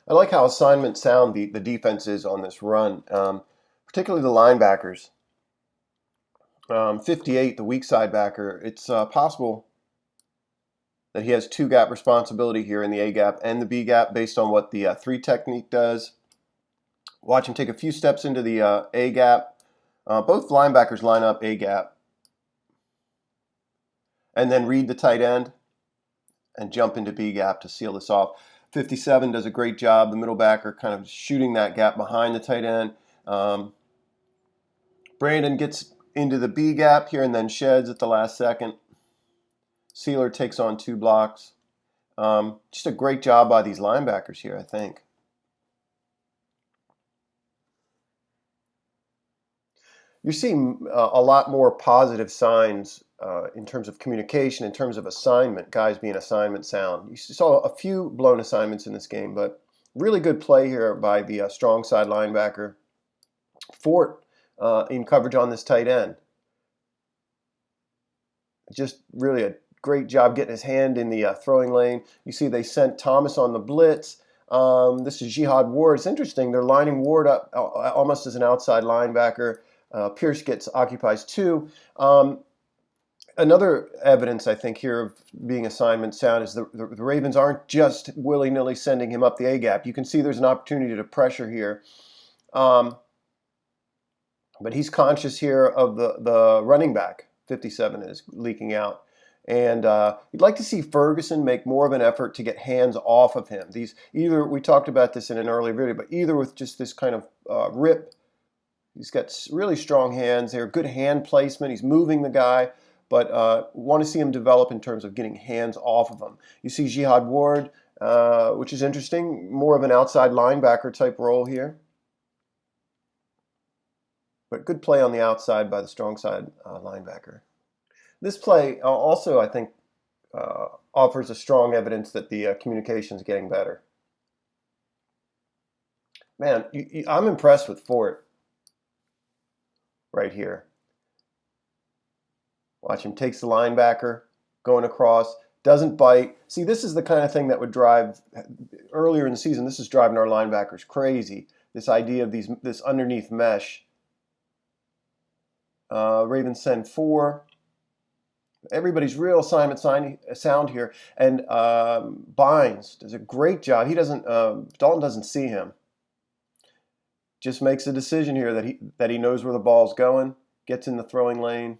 I like how assignment sound the defense is on this run, particularly the linebackers. 58, the weak side backer. It's possible that he has two gap responsibility here in the A gap and the B gap based on what the three technique does. Watch him take a few steps into the A gap. Both linebackers line up A gap and then read the tight end and jump into B gap to seal this off. 57 does a great job, the middle backer kind of shooting that gap behind the tight end. Brandon gets into the B gap here and then sheds at the last second. Sealer takes on two blocks. Just a great job by these linebackers here, I think. You're seeing a lot more positive signs in terms of communication, in terms of assignment, guys being assignment sound. You saw a few blown assignments in this game, but really good play here by the strong side linebacker. Fort in coverage on this tight end. Just really a great job getting his hand in the throwing lane. You see they sent Thomas on the blitz. This is Jihad Ward. It's interesting. They're lining Ward up almost as an outside linebacker. Pierce occupies two. Another evidence, I think, here of being assignment sound is the Ravens aren't just willy-nilly sending him up the A-gap. You can see there's an opportunity to pressure here. But he's conscious here of the running back. 57 is leaking out. And you'd like to see Ferguson make more of an effort to get hands off of him. Either, we talked about this in an earlier video, but either with just this kind of rip. He's got really strong hands there, good hand placement. He's moving the guy, but want to see him develop in terms of getting hands off of him. You see Jihad Ward, which is interesting, more of an outside linebacker type role here. But good play on the outside by the strong side linebacker. This play also, I think, offers a strong evidence that the communication is getting better. Man, I'm impressed with Fort right here. Watch him, takes the linebacker, going across, doesn't bite. See, this is the kind of thing that would drive, earlier in the season, this is driving our linebackers crazy. This idea of this underneath mesh. Ravens send 4. Everybody's real assignment sound here. And Bynes does a great job. Dalton doesn't see him. Just makes a decision here that he knows where the ball's going, gets in the throwing lane,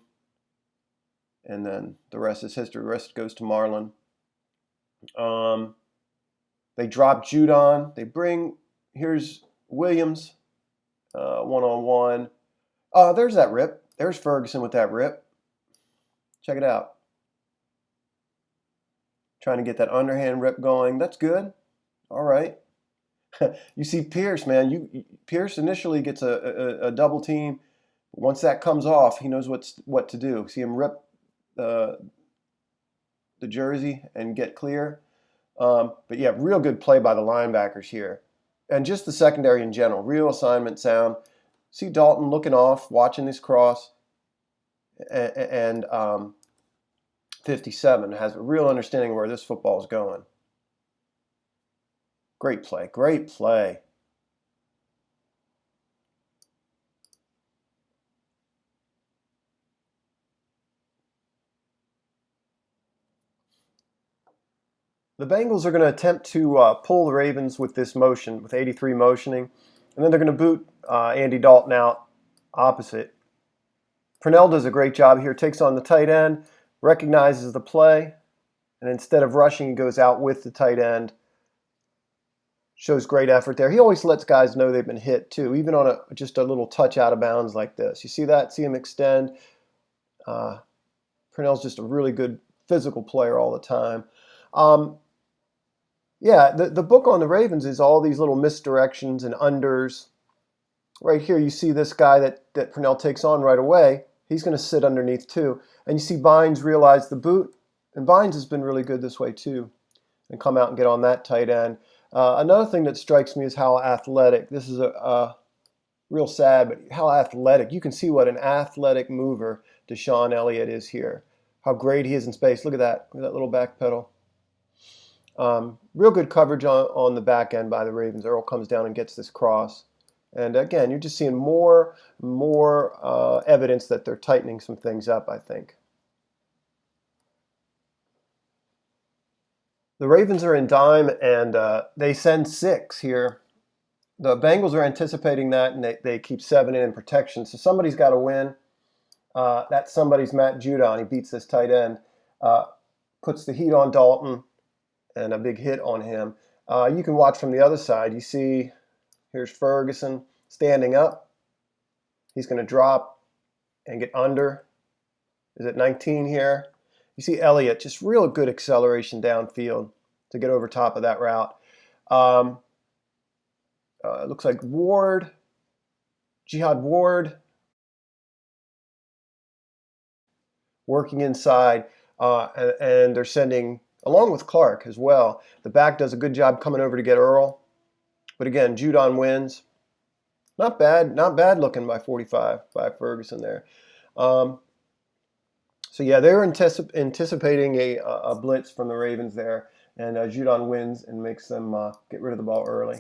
and then the rest is history. The rest goes to Marlon. They drop Judon. Here's Williams, one-on-one. There's that rip. There's Ferguson with that rip. Check it out. Trying to get that underhand rip going. That's good. All right. You see Pierce, man. Pierce initially gets a double team. Once that comes off, he knows what to do. See him rip the jersey and get clear. But yeah, real good play by the linebackers here. And just the secondary in general. Real assignment sound. See Dalton looking off, watching this cross. And 57 has a real understanding of where this football is going. Great play, great play. The Bengals are going to attempt to pull the Ravens with this motion, with 83 motioning, and then they're going to boot Andy Dalton out opposite. Purnell does a great job here, takes on the tight end, recognizes the play, and instead of rushing, he goes out with the tight end. Shows great effort there. He always lets guys know they've been hit too, even on just a little touch out of bounds like this. You see that? See him extend. Purnell's just a really good physical player all the time. Yeah, the book on the Ravens is all these little misdirections and unders. Right here, you see this guy that Purnell takes on right away. He's going to sit underneath too. And you see Bynes realize the boot. And Bynes has been really good this way too. And come out and get on that tight end. Another thing that strikes me is how athletic. This is real sad, but how athletic. You can see what an athletic mover Deshaun Elliott is here. How great he is in space. Look at that little back pedal. Real good coverage on the back end by the Ravens. Earl comes down and gets this cross. And again, you're just seeing more evidence that they're tightening some things up, I think. The Ravens are in dime, and they send 6 here. The Bengals are anticipating that, and they keep 7 in protection. So somebody's got to win. That somebody's Matt Judon. He beats this tight end, puts the heat on Dalton, and a big hit on him. You can watch from the other side. You see, here's Ferguson standing up. He's going to drop and get under. Is it 19 here? You see Elliott, just real good acceleration downfield to get over top of that route. It looks like Jihad Ward, working inside, and they're sending, along with Clark as well. The back does a good job coming over to get Earl. But again, Judon wins. Not bad looking by 45 by Ferguson there. So yeah, they're anticipating a blitz from the Ravens there, and Judon wins and makes them get rid of the ball early.